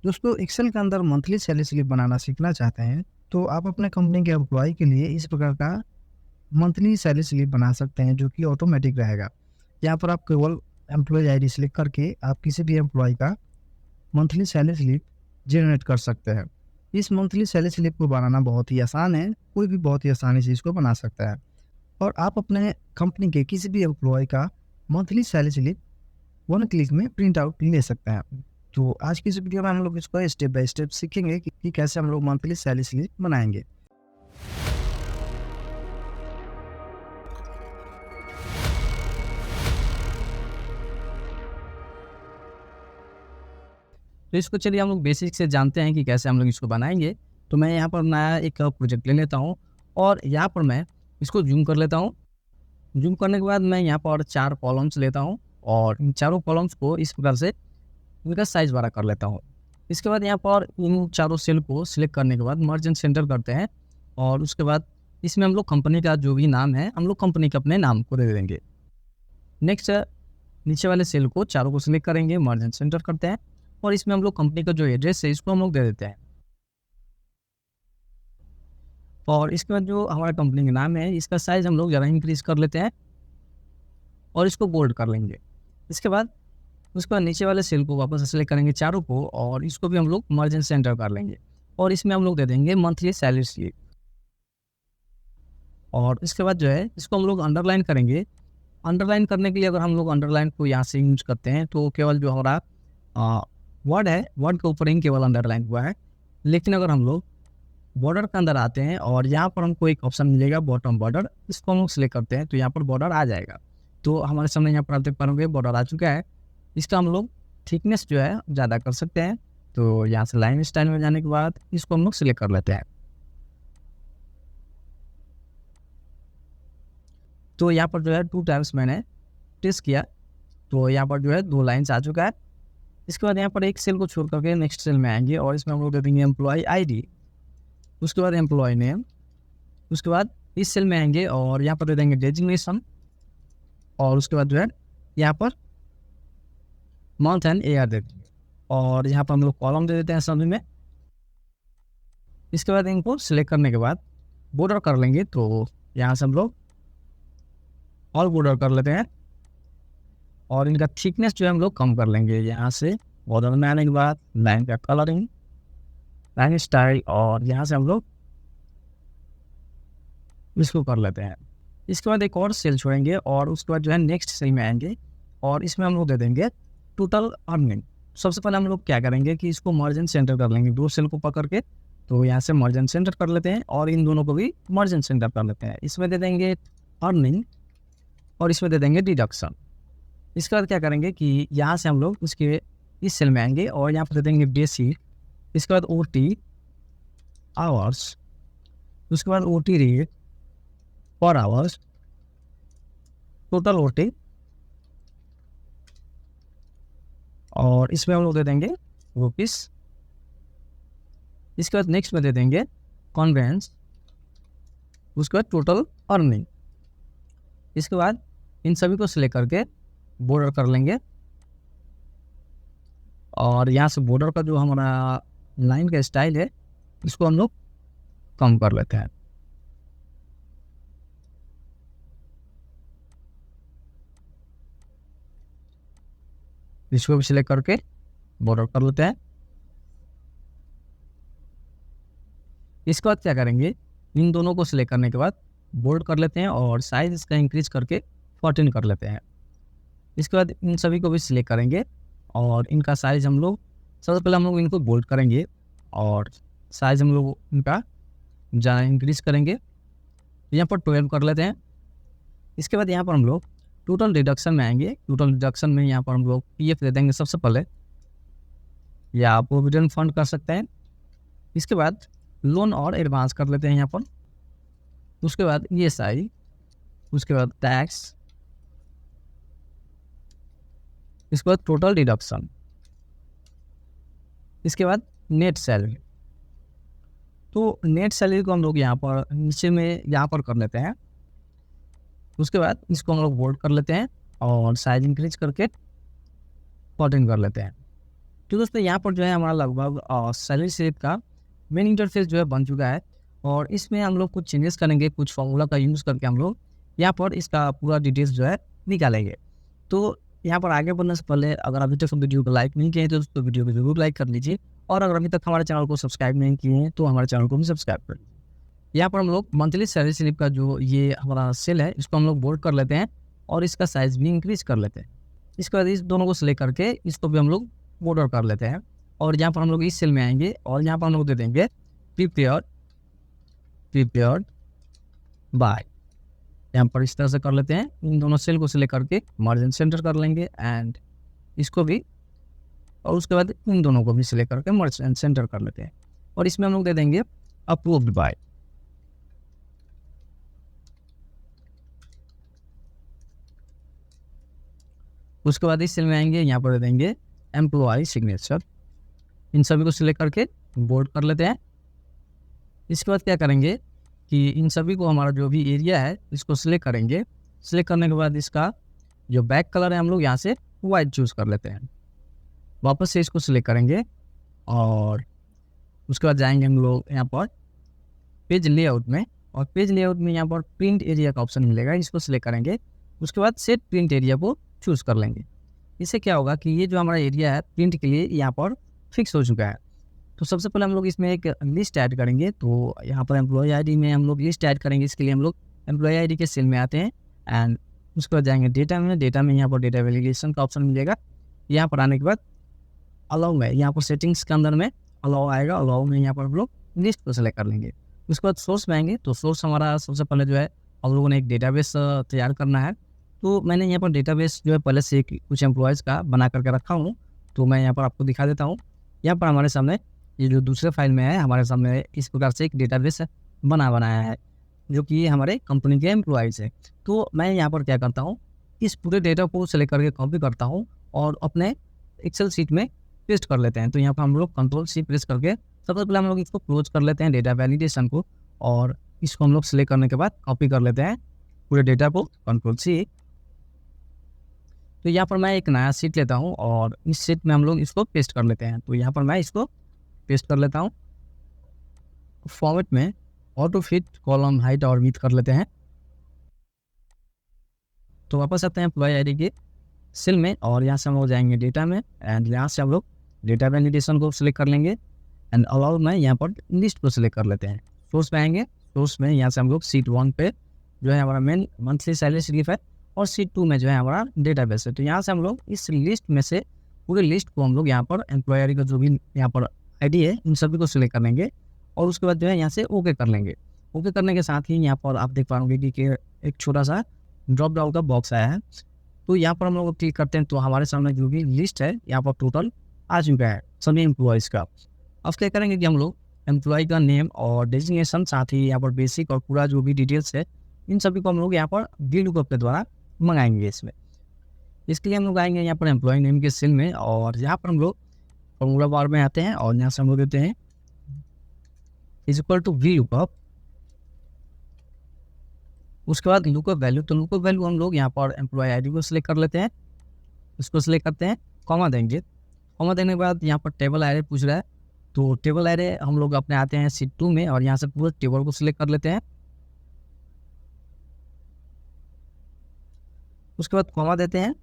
दोस्तों एक्सेल के अंदर मंथली सैलरी स्लिप बनाना सीखना चाहते हैं तो आप अपने कंपनी के एम्प्लॉय के लिए इस प्रकार का मंथली सैलरी स्लिप बना सकते हैं जो कि ऑटोमेटिक रहेगा। यहाँ पर आप केवल एम्प्लॉय आईडी सिलेक्ट करके आप किसी भी एम्प्लॉय का मंथली सैलरी स्लिप जनरेट कर सकते हैं। इस मंथली सैलरी स्लिप को बनाना बहुत ही आसान है, कोई भी बहुत ही आसानी से इसको बना सकता है और आप अपने कंपनी के किसी भी एम्प्लॉय का monthly salary slip one click में प्रिंट आउट ले सकते हैं। तो आज की इस वीडियो में हम लोग इसको स्टेप बाय स्टेप सीखेंगे कि कैसे हम लोग मंथली सैलरी स्लिप बनाएंगे। तो इसको चलिए हम लोग बेसिक से जानते हैं कि कैसे हम लोग इसको बनाएंगे। तो मैं यहाँ पर नया एक प्रोजेक्ट ले लेता हूँ और यहाँ पर मैं इसको जूम कर लेता हूँ। जूम करने के बाद मैं यहाँ पर 4 कॉलम्स लेता हूँ और इन चारों कॉलम्स को इस प्रकार से इनका साइज बड़ा कर लेता हूँ। इसके बाद यहाँ पर इन चारों सेल को सिलेक्ट करने के बाद मर्ज एंड सेंटर करते हैं और उसके बाद इसमें हम लोग कंपनी का जो भी नाम है हम लोग कंपनी के अपने नाम को दे देंगे। नेक्स्ट नीचे वाले सेल को चारों को सिलेक्ट करेंगे, मर्ज एंड सेंटर करते हैं और इसमें हम लोग कंपनी का जो एड्रेस है इसको हम लोग दे देते हैं। और इसके बाद जो हमारा कंपनी का नाम है इसका साइज हम लोग ज़रा इंक्रीज कर लेते हैं और इसको बोल्ड कर लेंगे। इसके बाद उसके बाद नीचे वाले सेल को वापस सेलेक्ट करेंगे चारों को और इसको भी हम लोग मर्ज एंड सेंटर कर लेंगे और इसमें हम लोग दे देंगे मंथली सैलरी स्लिप। और इसके बाद जो है इसको हम लोग अंडरलाइन करेंगे। अंडरलाइन करने के लिए अगर हम लोग अंडरलाइन को यहाँ से यूज करते हैं तो केवल जो हमारा वर्ड है वर्ड के ऊपर ही केवल अंडरलाइन हुआ है। लेकिन अगर हम लोग बॉर्डर के अंदर आते हैं और यहाँ पर हमको एक ऑप्शन मिलेगा बॉटम बॉर्डर, इसको हम लोग सिलेक्ट करते हैं तो यहाँ पर बॉर्डर आ जाएगा। तो हमारे सामने यहाँ पर आप देख पाओगे बॉर्डर आ चुका है। इसका हम लोग थिकनेस जो है ज़्यादा कर सकते हैं। तो यहाँ से लाइन स्टाइल में जाने के बाद इसको हम लोग सिलेक्ट कर लेते हैं। तो यहाँ पर जो है 2 टाइम्स मैंने टेस्ट किया तो यहाँ पर जो है 2 लाइन्स आ चुका है। इसके बाद यहाँ पर एक सेल को छोड़ करके नेक्स्ट सेल में आएंगे और इसमें हम लोग दे देंगे एम्प्लॉय आईडी, उसके बाद एम्प्लॉय नेम, उसके बाद इस सेल में आएंगे और यहाँ पर दे देंगे डेजिग्नेशन और उसके बाद जो है यहाँ पर मंथ एंड ईयर दे देंगे और यहाँ पर हम लोग कॉलम दे देते हैं सभी में। इसके बाद इनको सिलेक्ट करने के बाद बॉर्डर कर लेंगे तो यहाँ से हम लोग ऑल बॉर्डर कर लेते हैं और इनका थिकनेस जो है हम लोग कम कर लेंगे। यहाँ से बॉर्डर में आने के बाद लाइन का कलरिंग, लाइन स्टाइल और यहाँ से हम लोग इसको कर लेते हैं। इसके बाद एक और सेल छोड़ेंगे और उसके बाद जो है नेक्स्ट सेल में आएंगे और इसमें हम लोग दे देंगे टोटल अर्निंग। सबसे पहले हम लोग क्या करेंगे कि इसको मर्ज एंड सेंटर कर लेंगे, 2 सेल को पकड़ के तो यहाँ से मर्ज एंड सेंटर कर लेते हैं और इन दोनों को भी मर्ज एंड सेंटर कर लेते हैं। इसमें दे देंगे अर्निंग और इसमें दे देंगे डिडक्शन। इसके बाद क्या करेंगे कि यहाँ से हम लोग उसके इस सेल में आएंगे और यहाँ पर दे देंगे बेसिक, इसके बाद OT आवर्स, उसके बाद OT रेट पर आवर्स, टोटल OT और इसमें हम लोग दे देंगे रुपीस। इसके बाद नेक्स्ट में दे देंगे कॉन्वेंस, उसके बाद टोटल अर्निंग। इसके बाद इन सभी को सिलेक्ट करके बॉर्डर कर लेंगे और यहाँ से बॉर्डर का जो हमारा लाइन का स्टाइल है इसको हम लोग कम कर लेते हैं। इसको भी सिलेक्ट करके बॉर्डर कर लेते हैं। इसके बाद क्या करेंगे इन दोनों को सिलेक्ट करने के बाद बोल्ड कर लेते हैं और साइज इसका इंक्रीज करके 14 कर लेते हैं। इसके बाद इन सभी को भी सिलेक्ट करेंगे और इनका साइज हम लोग सबसे पहले हम लोग इनको बोल्ड करेंगे और साइज हम लोग इनका ज़्यादा इंक्रीज करेंगे। यहाँ पर 12 कर लेते हैं। इसके बाद यहाँ पर हम लोग टोटल डिडक्शन में आएंगे। टोटल डिडक्शन में यहाँ पर हम लोग PF दे देंगे सबसे पहले, या प्रोविडेंट फंड कर सकते हैं। इसके बाद लोन और एडवांस कर लेते हैं यहाँ पर। उसके बाद ESI, उसके बाद टैक्स, इसके बाद टोटल डिडक्शन, इसके बाद नेट सैलरी। तो नेट सैलरी को हम लोग यहाँ पर नीचे में यहाँ पर कर लेते हैं। उसके बाद इसको हम लोग बोल्ड कर लेते हैं और साइज इंक्रीज करके 14 कर लेते हैं। तो दोस्तों यहाँ पर जो है हमारा लगभग सैलरी स्लिप का मेन इंटरफेस जो है बन चुका है, और इसमें हम लोग कुछ चेंजेस करेंगे, कुछ फॉर्मूला का यूज़ करके हम लोग यहाँ पर इसका पूरा डिटेल्स जो है निकालेंगे। तो यहाँ पर आगे बढ़ने से पहले अगर अभी तक वीडियो को लाइक नहीं किए हैं तो दोस्तों वीडियो को जरूर लाइक कर लीजिए, और अगर अभी तक हमारे चैनल को सब्सक्राइब नहीं किए हैं तो हमारे चैनल को भी सब्सक्राइब कर लीजिए। यहाँ पर हम लोग मंथली सैलरी स्लिप का जो ये हमारा सेल है इसको हम लोग बोल्ड कर लेते हैं, और इसका साइज़ भी इंक्रीज कर लेते हैं। इसके बाद इस दोनों को सिलेक्ट करके इसको भी हम लोग बॉर्डर कर लेते हैं, और यहाँ पर हम लोग इस सेल में आएंगे और यहाँ पर हम लोग दे देंगे प्रीपेयर्ड बाय। यहाँ पर इस तरह से कर लेते हैं। इन दोनों सेल को सिलेक्ट करके मार्जिन सेंटर कर लेंगे एंड इसको भी, और उसके बाद इन दोनों को भी सिलेक्ट करके मार्जिन सेंटर कर लेते हैं, और इसमें हम लोग दे देंगे अप्रूव्ड बाय। उसके बाद इस सेल में आएंगे, यहाँ पर दे देंगे एम्प्लॉय सिग्नेचर। इन सभी को सिलेक्ट करके बोल्ड कर लेते हैं। इसके बाद क्या करेंगे कि इन सभी को हमारा जो भी एरिया है इसको सिलेक्ट करेंगे। सिलेक्ट करने के बाद इसका जो बैक कलर है हम लोग यहाँ से वाइट चूज़ कर लेते हैं। वापस से इसको सिलेक्ट करेंगे और उसके बाद जाएंगे हम लोग यहाँ पर पेज लेआउट में, और पेज लेआउट में यहाँ पर प्रिंट एरिया का ऑप्शन मिलेगा, इसको सिलेक्ट करेंगे। उसके बाद सेट प्रिंट एरिया को चूज़ कर लेंगे। इससे क्या होगा कि ये जो हमारा एरिया है प्रिंट के लिए यहाँ पर फिक्स हो चुका है। तो सबसे पहले हम लोग इसमें एक लिस्ट ऐड करेंगे। तो यहाँ पर एम्प्लॉय आईडी में हम लोग लिस्ट ऐड करेंगे। इसके लिए हम लोग एम्प्लॉय आईडी के सेल में आते हैं एंड उसके बाद जाएंगे डेटा में। डेटा में यहाँ पर डेटा वैलिडेशन का ऑप्शन मिलेगा। यहाँ पर आने के बाद अलाउ में, यहाँ पर सेटिंग्स के अंदर में अलाउ आएगा। अलाउ में यहाँ पर हम लोग लिस्ट को सेलेक्ट कर लेंगे। उसके बाद सोर्स में आएंगे। तो सोर्स हमारा सबसे पहले जो है हम लोगों ने एक डेटाबेस तैयार करना है। तो मैंने यहाँ पर डेटाबेस जो है पहले से कुछ एम्प्लॉयज़ का बना करके रखा हूँ, तो मैं यहाँ पर आपको दिखा देता हूँ। यहाँ पर हमारे सामने ये जो दूसरे फाइल में है, हमारे सामने इस प्रकार से एक डेटाबेस बनाया है जो कि हमारे कंपनी के एम्प्लॉयज़ है। तो मैं यहाँ पर क्या करता हूँ, इस पूरे डेटा को सेलेक्ट करके कॉपी करता हूँ और अपने एक्सेल शीट में पेस्ट कर लेते हैं। तो यहाँ पर हम लोग कंट्रोल-C प्रेस करके सबसे पहले हम लोग इसको क्लोज कर लेते हैं डेटा वैलिडेशन को, और इसको हम लोग सेलेक्ट करने के बाद कॉपी कर लेते हैं पूरे डेटा को कंट्रोल-C। तो यहाँ पर मैं एक नया शीट लेता हूँ और इस शीट में हम लोग इसको पेस्ट कर लेते हैं। तो यहाँ पर मैं इसको पेस्ट कर लेता हूँ। फॉर्मेट में ऑटो फिट कॉलम हाइट और विड्थ कर लेते हैं। तो वापस आते हैं एम्प्लॉय आईडी के सेल में, और यहाँ से हम लोग जाएंगे डेटा में एंड यहाँ से हम लोग डेटा वैलिडेशन को सिलेक्ट कर लेंगे एंड अलाउ में यहाँ पर लिस्ट को सिलेक्ट कर लेते हैं। सोर्स में आएंगे। सोर्स में यहाँ से हम लोग शीट 1 पे जो है हमारा मेन मंथली सैलरी स्लिप है, और शीट 2 में जो है हमारा डेटाबेस है। तो यहाँ से हम लोग इस लिस्ट में से पूरे लिस्ट को हम लोग यहाँ पर एम्प्लॉय आईडी का जो भी यहाँ पर आईडी है इन सभी को सिलेक्ट कर लेंगे, और उसके बाद जो है यहाँ से ओके कर लेंगे। ओके करने के साथ ही यहाँ पर आप देख पाओगे कि एक छोटा सा ड्रॉप डाउन का बॉक्स आया है। तो यहाँ पर हम लोग क्लिक करते हैं तो हमारे सामने जो भी लिस्ट है यहाँ पर टोटल आ चुका है सभी एम्प्लॉयज़ का। अब क्या करेंगे कि हम लोग एम्प्लॉय का नेम और डेजिग्नेशन, साथ ही यहाँ पर बेसिक और पूरा जो भी डिटेल्स है इन सभी को हम लोग यहाँ पर VLOOKUP के द्वारा मंगाएंगे। इसमें इसके लिए हम लोग आएंगे यहाँ पर एम्प्लॉय नेम के सेल में, और यहाँ पर हम लोग फॉर्मूला बार में आते हैं और यहाँ से हम लोग देते हैं इक्वल टू VLOOKUP। उसके बाद लुकअप वैल्यू, तो लुकअप वैल्यू हम लोग यहाँ पर एम्प्लॉय आईडी को सिलेक्ट कर लेते हैं। इसको सिलेक्ट करते हैं, कॉमा देंगे। कॉमा देने के बाद यहाँ पर टेबल एरे पूछ रहा है, तो टेबल एरे हम लोग अपने आते हैं शीट 2 में, और यहाँ से पूरे टेबल को सिलेक्ट कर लेते हैं। उसके बाद कॉमा देते हैं।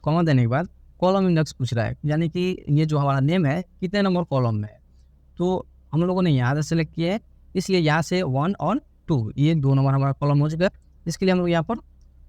कॉमा देने के बाद कॉलम इंडेक्स पूछ रहा है, यानी कि ये जो हमारा नेम है कितने नंबर कॉलम में है। तो हम लोगों ने यहाँ से सिलेक्ट किया है, इसलिए यहाँ से 1 और 2 ये 2 नंबर हमारा कॉलम हो चुका है। इसके लिए हम लोग यहाँ पर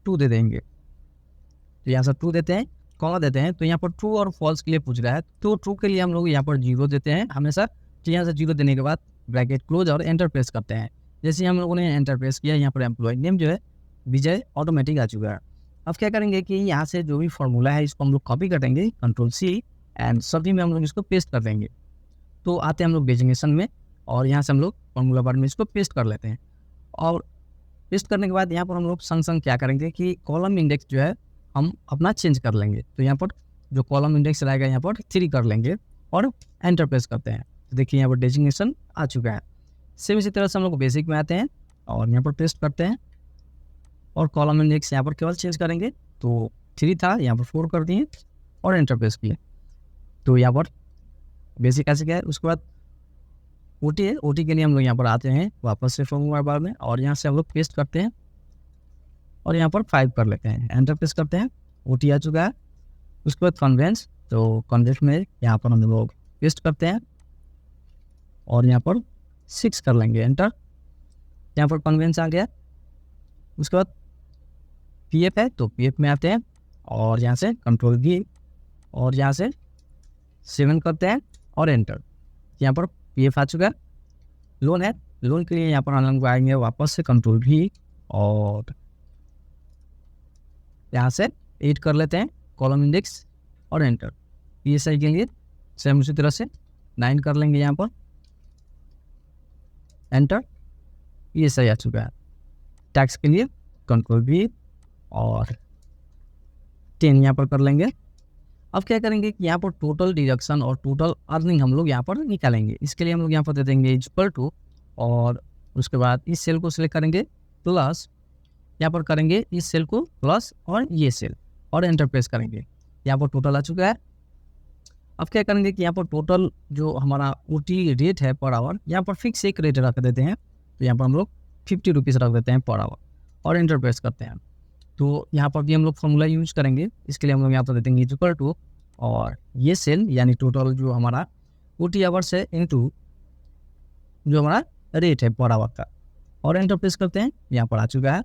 2 दे देंगे। तो यहाँ से 2 देते हैं, कॉमा देते हैं। तो यहाँ पर ट्रू और फॉल्स के लिए पूछ रहा है, तो ट्रू के लिए हम लोग यहाँ पर 0 देते हैं हमेशा। तो यहाँ से 0 देने के बाद ब्रैकेट क्लोज और एंटर प्रेस करते हैं। जैसे हम लोगों ने एंटर प्रेस किया, यहाँ पर एम्प्लॉय नेम जो है विजय ऑटोमेटिक आ चुका है। अब क्या करेंगे कि यहाँ से जो भी फॉर्मूला है इसको हम लोग कॉपी कर देंगे कंट्रोल-C एंड सभी में हम लोग इसको पेस्ट कर देंगे। तो आते हैं हम लोग डेजिग्नेशन में, और यहाँ से हम लोग फॉर्मूला बार में इसको पेस्ट कर लेते हैं। और पेस्ट करने के बाद यहाँ पर हम लोग संग क्या करेंगे कि कॉलम इंडेक्स जो है हम अपना चेंज कर लेंगे। तो यहाँ पर जो कॉलम इंडेक्स रहेगा यहाँ पर 3 कर लेंगे और एंटर प्रेस करते हैं। तो देखिए यहाँ पर डेजिग्नेशन आ चुका है। सेम इसी तरह से हम लोग बेसिक में आते हैं और यहाँ पर पेस्ट करते हैं, और कॉलम इंडेक्स यहाँ पर केवल चेंज करेंगे। तो 3 था, यहाँ पर 4 कर दिए और एंटर प्रेस किए। तो यहाँ पर बेसिक ऐसे क्या है। उसके बाद ओटी है, ओटी के लिए हम लोग यहाँ पर आते हैं वापस से फॉर्मूला बार में, और यहाँ से हम लोग पेस्ट करते हैं और यहाँ पर 5 कर लेते हैं, एंटर प्रेस करते हैं, ओटी आ चुका है। उसके बाद कन्वेंस, तो कन्वेंस में यहाँ पर हम लोग पेस्ट करते हैं और यहाँ पर 6 कर लेंगे, एंटर। यहाँ पर कन्वेंस आ गया। उसके बाद पीएफ है, तो पीएफ में आते हैं और यहाँ से कंट्रोल V और यहाँ से 7 करते हैं और एंटर। यहाँ पर पीएफ आ चुका है। लोन है, लोन के लिए यहाँ पर हम लोग आएंगे वापस से कंट्रोल V और यहाँ से 8 कर लेते हैं, कॉलम इंडेक्स और एंटर। PSI के लिए सेम उसी तरह से 9 कर लेंगे, यहाँ पर एंटर। PSI आ चुका है। टैक्स के लिए कंट्रोल V और 10 यहाँ पर कर लेंगे। अब क्या करेंगे कि यहाँ पर टोटल डिडक्शन और टोटल अर्निंग हम लोग यहाँ पर निकालेंगे। इसके लिए हम लोग यहाँ पर दे देंगे इक्वल टू, और उसके बाद इस सेल को सिलेक्ट करेंगे प्लस, यहाँ पर करेंगे इस सेल को प्लस और ये सेल और एंटर प्रेस करेंगे। यहाँ पर टोटल आ चुका है। अब क्या करेंगे कि यहाँ पर टोटल जो हमारा ओटी रेट है पर आवर, यहाँ पर फिक्स एक रेट रख देते हैं। तो यहाँ पर हम लोग 50 रुपीज़ रख देते हैं पर आवर और एंटर प्रेस करते हैं। तो यहाँ पर भी हम लोग फॉर्मूला यूज करेंगे। इसके लिए हम लोग यहाँ पर दे देंगे इक्वल टू, और ये सेल यानी टोटल जो हमारा ओटी आवर्स है इनटू जो हमारा रेट है पर आवर का, और एंटर प्रेस करते हैं। यहाँ पर आ चुका है।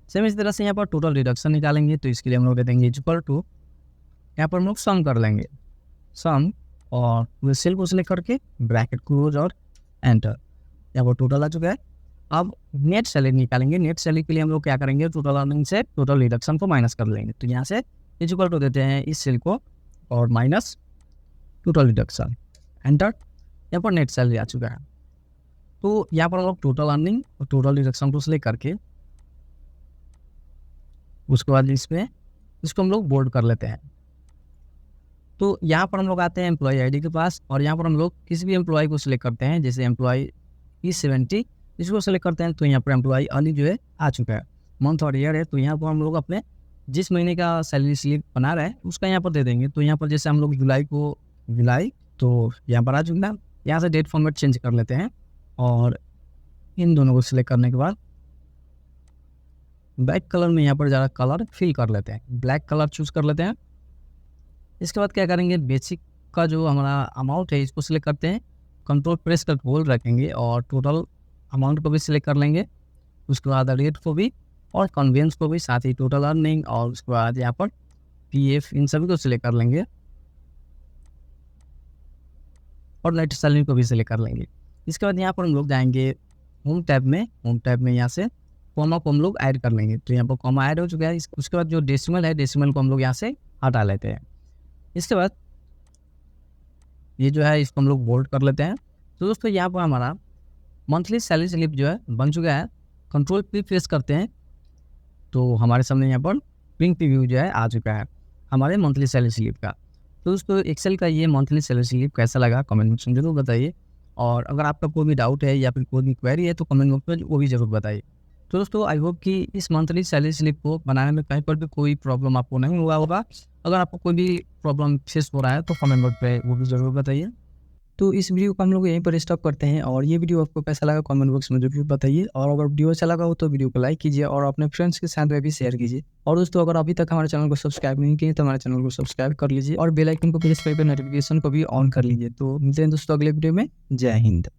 सेम इस तरह से यहाँ पर टोटल रिडक्शन निकालेंगे। तो इसके लिए हम लोग दे देंगे इक्वल टू, यहाँ पर हम लोग सम कर लेंगे, सम, और वो सेल को सिलेक्ट करके ब्रैकेट क्लोज और एंटर। यहाँ पर टोटल आ चुका है। अब नेट सैलरी निकालेंगे। नेट सैलरी के लिए हम लोग क्या करेंगे, टोटल अर्निंग से टोटल रिडक्शन को माइनस कर लेंगे। तो यहाँ से इक्वल टू देते हैं इस सेल को और माइनस टोटल रिडक्शन, एंटर। यहाँ पर नेट सैलरी आ चुका है। तो यहाँ पर हम लोग टोटल अर्निंग और टोटल रिडक्शन को सिलेक्ट करके उसके बाद इसमें इसको हम लोग बोल्ड कर लेते हैं। तो यहाँ पर हम लोग आते हैं एम्प्लॉय आईडी के पास, और यहाँ पर हम लोग किसी भी एम्प्लॉय को सिलेक्ट करते हैं। जैसे एम्प्लॉय E70 इसको सेलेक्ट करते हैं। तो यहाँ पर एम्प्लॉय अर्निंग जो है आ चुका है, मंथ और ईयर है। तो यहाँ पर हम लोग अपने जिस महीने का सैलरी स्लिप बना रहे हैं उसका यहाँ पर दे देंगे। तो यहाँ पर जैसे हम लोग जुलाई को जुलाई, तो यहाँ पर आ चुका है। यहाँ से डेट फॉर्मेट चेंज कर लेते हैं और इन दोनों को सिलेक्ट करने के बाद ब्लैक कलर में यहाँ पर ज़्यादा कलर फिल कर लेते हैं, ब्लैक कलर चूज़ कर लेते हैं। इसके बाद क्या करेंगे, बेसिक का जो हमारा अमाउंट है इसको सिलेक्ट करते हैं, कंट्रोल प्रेस कर होल्ड रखेंगे और टोटल अमाउंट को भी सिलेक्ट कर लेंगे। उसके बाद रेट को भी और कन्वेंस को भी, साथ ही टोटल अर्निंग, और उसके बाद यहाँ पर पीएफ, इन सभी को सिलेक्ट कर लेंगे और नेट सैलरी को भी सिलेक्ट कर लेंगे। इसके बाद यहाँ पर हम लोग जाएंगे होम टैब में। होम टैब में यहाँ से कॉमा को हम लोग ऐड कर लेंगे। तो यहाँ पर कॉमा ऐड हो चुका है। उसके बाद जो डेसिमल है, डेसिमल को हम लोग यहाँ से हटा लेते हैं। इसके बाद ये जो है इसको हम लोग बोल्ड कर लेते हैं। तो दोस्तों यहाँ पर हमारा मंथली सैलरी स्लिप जो है बन चुका है। कंट्रोल P प्रेस करते हैं तो हमारे सामने यहाँ पर प्रिंट प्रीव्यू जो है आ चुका है हमारे मंथली सैलरी स्लिप का। तो दोस्तों एक्सेल का ये मंथली सैलरी स्लिप कैसा लगा कमेंट बॉक्स में जरूर बताइए, और अगर आपका कोई भी डाउट है या फिर कोई भी क्वेरी है तो कमेंट बॉक्स में वो भी जरूर बताइए। तो दोस्तों आई होप कि इस मंथली सैलरी स्लिप को बनाने में कहीं पर भी कोई प्रॉब्लम आपको नहीं हुआ होगा। अगर आपको कोई भी प्रॉब्लम फेस हो रहा है तो कमेंट बॉक्स पे वो भी ज़रूर बताइए। तो इस वीडियो को हम लोग यहीं पर स्टॉप करते हैं, और ये वीडियो आपको कैसा लगा कमेंट बॉक्स में जरूर बताइए। और अगर वीडियो अच्छा लगा हो तो वीडियो को लाइक कीजिए और अपने फ्रेंड्स के साथ में भी शेयर कीजिए। और दोस्तों अगर अभी तक हमारे चैनल को सब्सक्राइब नहीं किए तो हमारे चैनल को सब्सक्राइब कर लीजिए और बेल आइकन को प्रेस करके नोटिफिकेशन को भी ऑन कर लीजिए। तो मिलते हैं दोस्तों अगले वीडियो में। जय हिंद।